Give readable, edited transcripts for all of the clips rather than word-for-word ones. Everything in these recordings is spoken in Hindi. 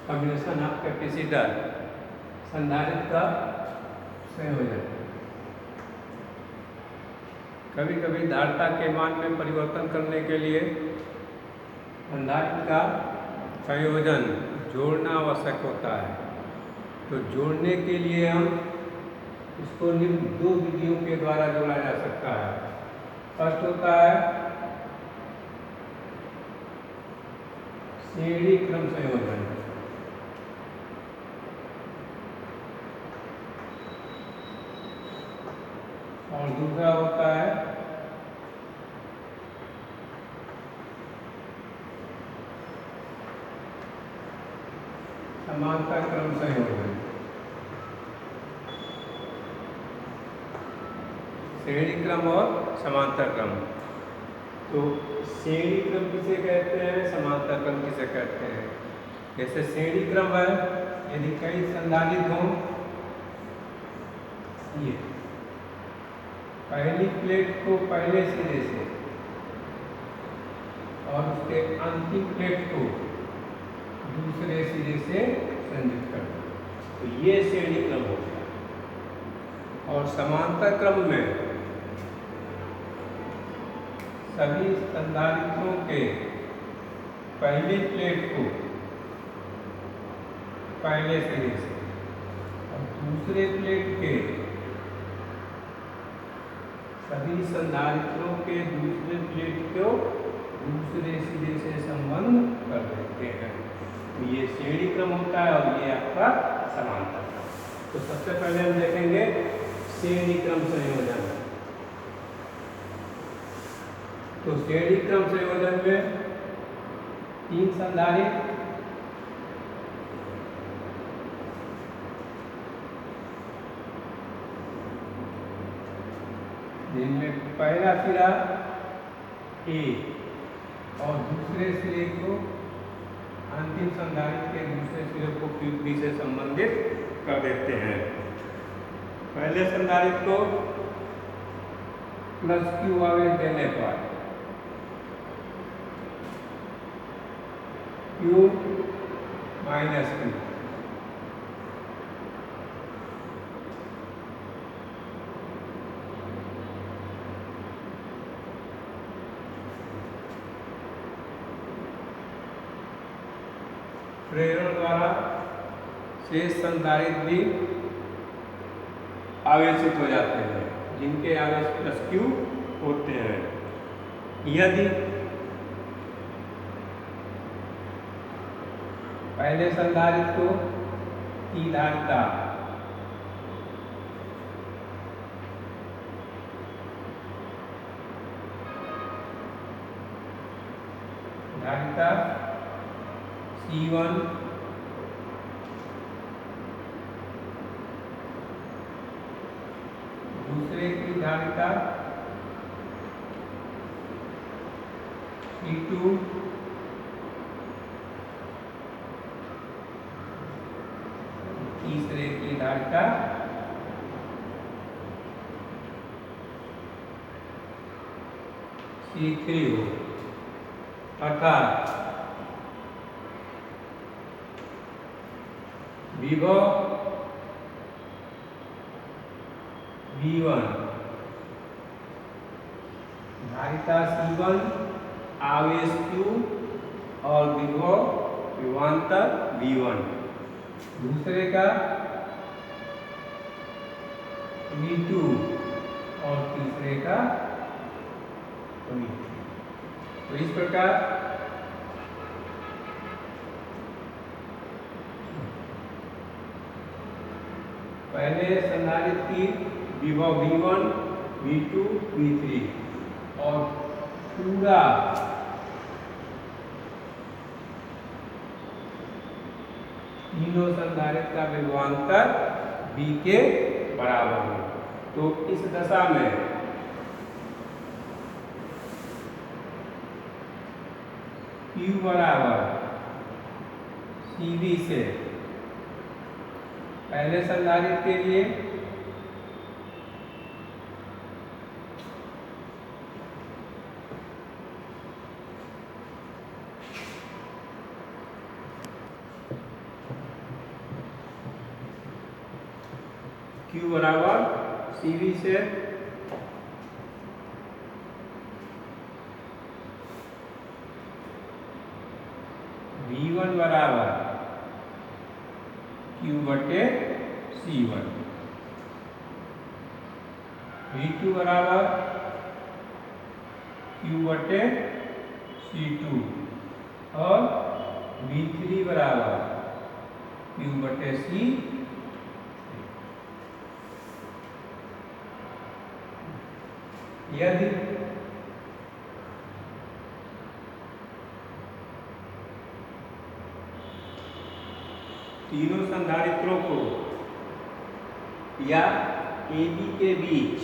कॉम्बिनेशन ऑफ कैपेसिटर, संधारित्र का संयोजन। कभी कभी धारिता के मान में परिवर्तन करने के लिए संधारित्र का संयोजन जोड़ना आवश्यक होता है। तो जोड़ने के लिए हम इसको निम्न दो विधियों के द्वारा जोड़ा जा सकता है। फर्स्ट होता है श्रेणी क्रम संयोजन, और दूसरा होता है समांतर क्रम संयोजन। श्रेणी क्रम और समांतर क्रम। तो श्रेणी क्रम किसे कहते हैं, समांतर क्रम किसे कहते हैं? जैसे श्रेणी क्रम है, यदि कई संधारित्र हों, ये पहली प्लेट को पहले सिरे से और उसके अंतिम प्लेट को दूसरे सिरे से संयुक्त कर दो, तो ये श्रेणी क्रम हो गया। और समांतर क्रम में सभी संधारित्रों के पहले प्लेट को पहले सिरे से और दूसरे प्लेट के सभी संधारित्रों के दूसरे प्लेट को दूसरे सिरे से संबंध कर देते हैं। तो ये श्रेणी क्रम होता है और ये आपका समांतर क्रम। तो सबसे पहले हम देखेंगे श्रेणी क्रम संयोजन। तो श्रेणी क्रम संयोजन में तीन संधारित्र जिनमें पहला सिरा ए और दूसरे सिरे को अंतिम संधारित्र के दूसरे सिरे को बी से संबंधित कर देते हैं। पहले संधारित्र को प्लस क्यू आवेश देने पर क्यू माइनस क्यू, प्रेरण द्वारा शेष संधारित्र भी आवेशित हो जाते हैं, जिनके आवेश प्लस क्यू होते हैं। यदि पहले संधारित्र को की धारिता C1 दूसरे की धारिता C2 तीसरे की धारिता C3 हो, अर्थात विभव V1 धारिता C1 आवेश Q और विभव विभवांतर V1, दूसरे का V2 और तीसरे का V3। तो इस प्रकार पहले संधारित्र की विभव V1, V2, V3 और पूरा तीनों संधारित्र का विभवांतर V के बराबर हो। तो इस दशा में Q बराबर CV से पहले संधारित्र के लिए Q बराबर CV से V1 बराबर Q बटे C1, V2 बराबर Q बटे C2 और V3 बराबर Q बटे C। यदि तीनों संधारित्रों को या AB के बीच,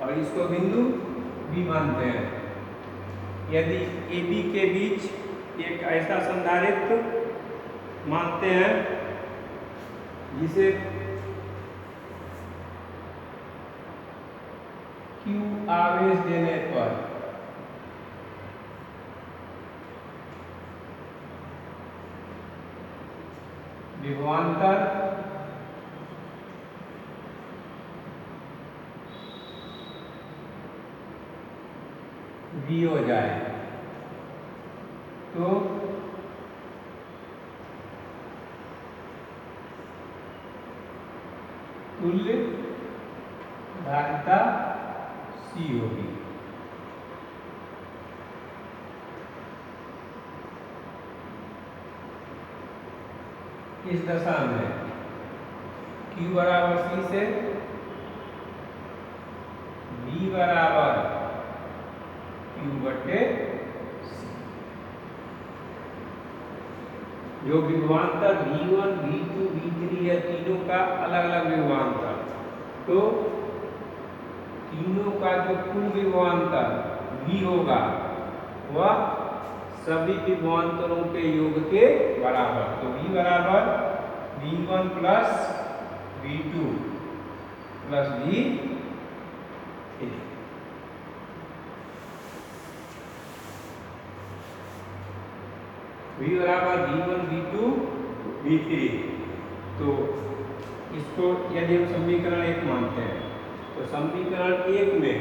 और इसको बिंदु B मानते हैं, यदि AB के बीच एक ऐसा संधारित्र मानते हैं जिसे Q आवेश देने पर विभवांतर V हो जाए, तो तुल्य धारिता C होगी। इस दशा में Q बराबर C से B बराबर Q बटे C, जो विभवांतर V1, V2, V3 है, तीनों का अलग अलग विभवांतर, तो तीनों का जो कुल विभवांतर V होगा वह सभी विभवांतरों के योग के बराबर, तो V बराबर V1 plus V2 plus V3, V बराबर V1 V2 V3। तो इसको यदि हम समीकरण 1 मानते हैं तो समीकरण 1 में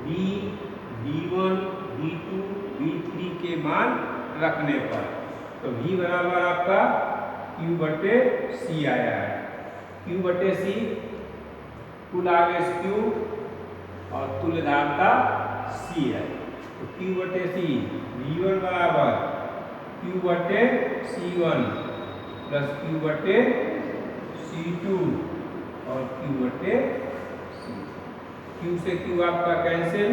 V1 V2 V3 के मान रखने पर तो V बराबर आपका Q बटे C आया है। Q बटे C कुल आवेश Q और तुल्य धारिता C है, तो Q बटे C V1 बराबर Q बटे C1 प्लस Q बटे C2 और Q बटे C। Q से Q आपका कैंसिल,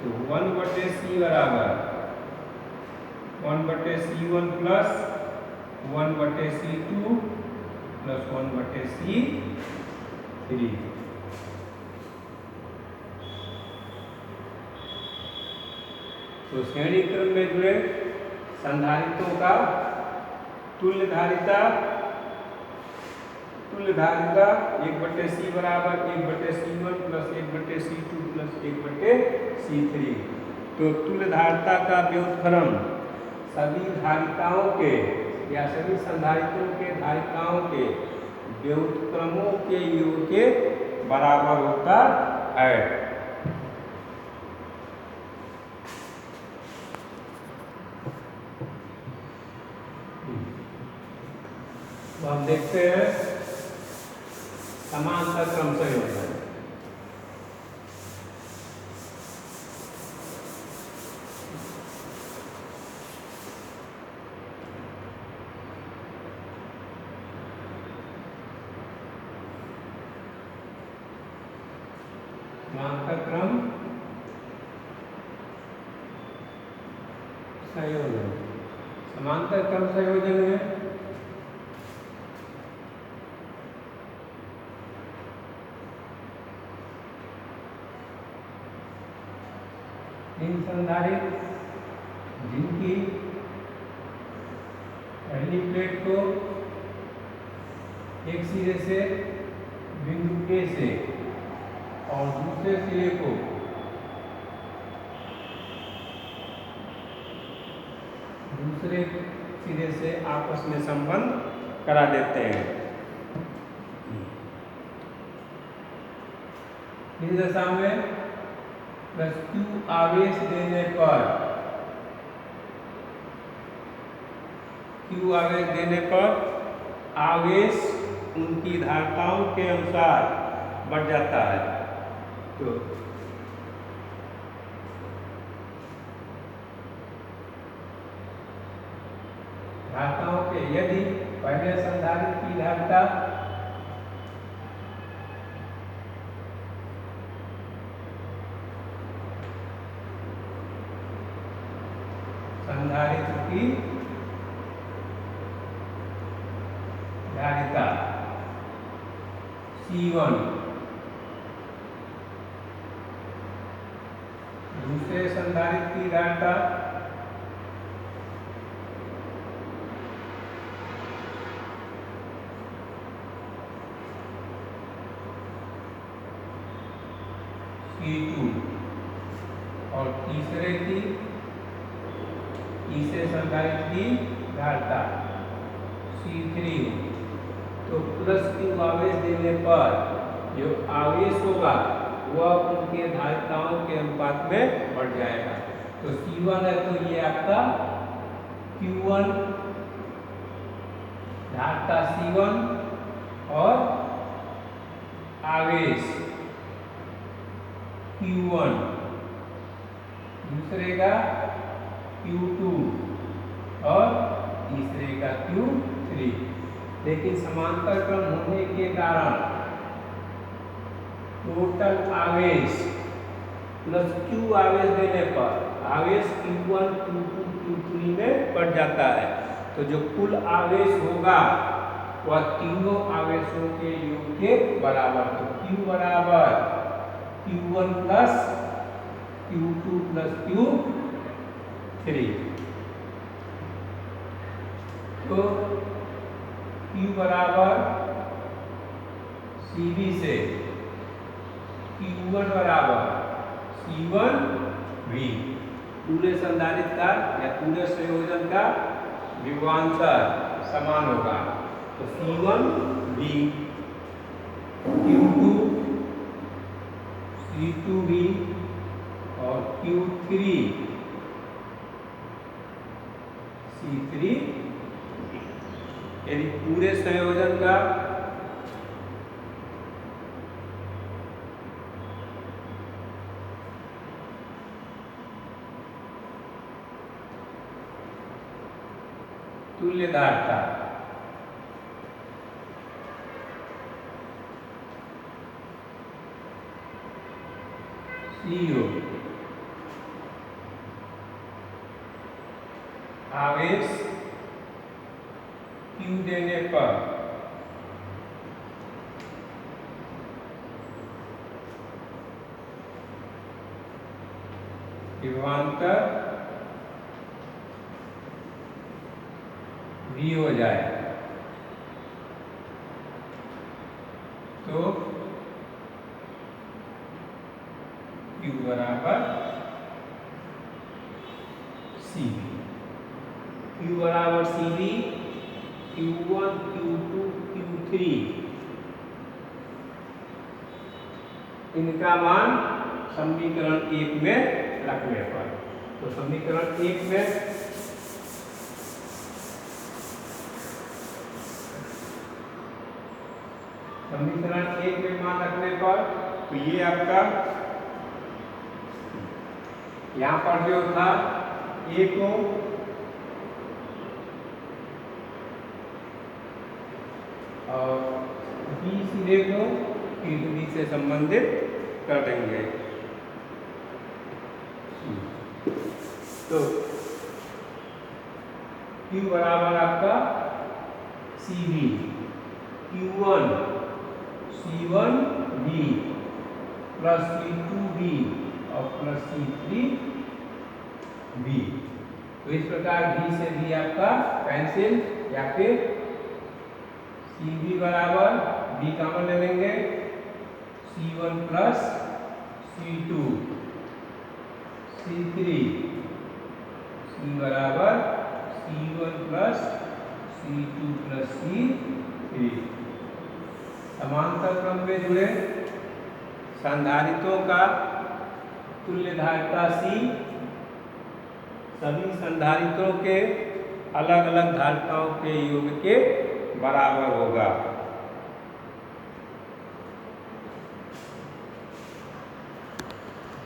तो 1 बटे C बराबर 1 बटे C1 प्लस 1 बटे C2 प्लस 1 बटे C3। तो श्रेणी क्रम में जुड़े संधारित्रों का तुल्य धारिता 1 बटे C बराबर 1 बटे C1 प्लस 1 बटे C2 प्लस 1 बटे C3। तो तुल्य धारिता का व्युत्क्रम सभी धारिताओं के या सभी संधारित्रों के धारिताओं के व्युत्क्रमों के योग के बराबर होता है। तो हम देखते हैं समांतर क्रम संयोजन। समांतर क्रम संयोजन, समांतर क्रम संयोजन में तीन संधारित्र जिनकी पहली प्लेट को एक सिरे से बिंदु A से और दूसरे सिरे को दूसरे सिरे से आपस में संबंध करा देते हैं। इस दशा में प्लस Q आवेश देने पर आवेश उनकी धारताओं के अनुसार बढ़ जाता है। तो धारताओं के यदि पहले संधारित्र की धारिता C1, दूसरे संधारित्र की धारिता C2 और तीसरे संधारित्र की धारिता C3। तो प्लस Q आवेश देने पर जो आवेश होगा वह उनके धारिताओं के अनुपात में बढ़ जाएगा। तो C1 है तो ये आपका Q1 धारिता C1 और आवेश Q1, दूसरे का Q2 और तीसरे का Q3। लेकिन समांतर क्रम होने के कारण टोटल आवेश प्लस Q आवेश देने पर आवेश Q1, Q2, Q3 में बढ़ जाता है। तो जो कुल आवेश होगा वह तीनों आवेशों के योग के बराबर। तो Q बराबर Q1 plus Q2 plus Q3। तो Q बराबर CV से Q1 बराबर C1V, पूरे संधारित्र का या पूरे संयोजन का विभवांतर समान होगा। तो C1V Q2 C2V और Q3 C3, यदि पूरे संयोजन का तुल्य धारिता CO आवेश Q देने पर विभवांतर V हो जाए तो Q बराबर CV, Q बराबर CV, Q1, Q2, Q3 इनका मान समीकरण 1 में रखने पर, तो समीकरण 1 में मान रखने पर तो ये आपका यहाँ पर जो था A को और B सीधे को Q3 से संबंधित कर देंगे। तो Q बराबर आपका CV Q1 C1V plus C2V और प्लस C3V। तो इस प्रकार V से भी आपका कैंसिल, या फिर CV बराबर V कॉमन ले लेंगे C1 plus C2 C3 C बराबर C1 plus C2 plus C3। समांतर क्रम में जुड़े संधारित्रों का तुल्य धारिता C सभी संधारित्रों के अलग अलग धारिताओं के योग के बराबर होगा।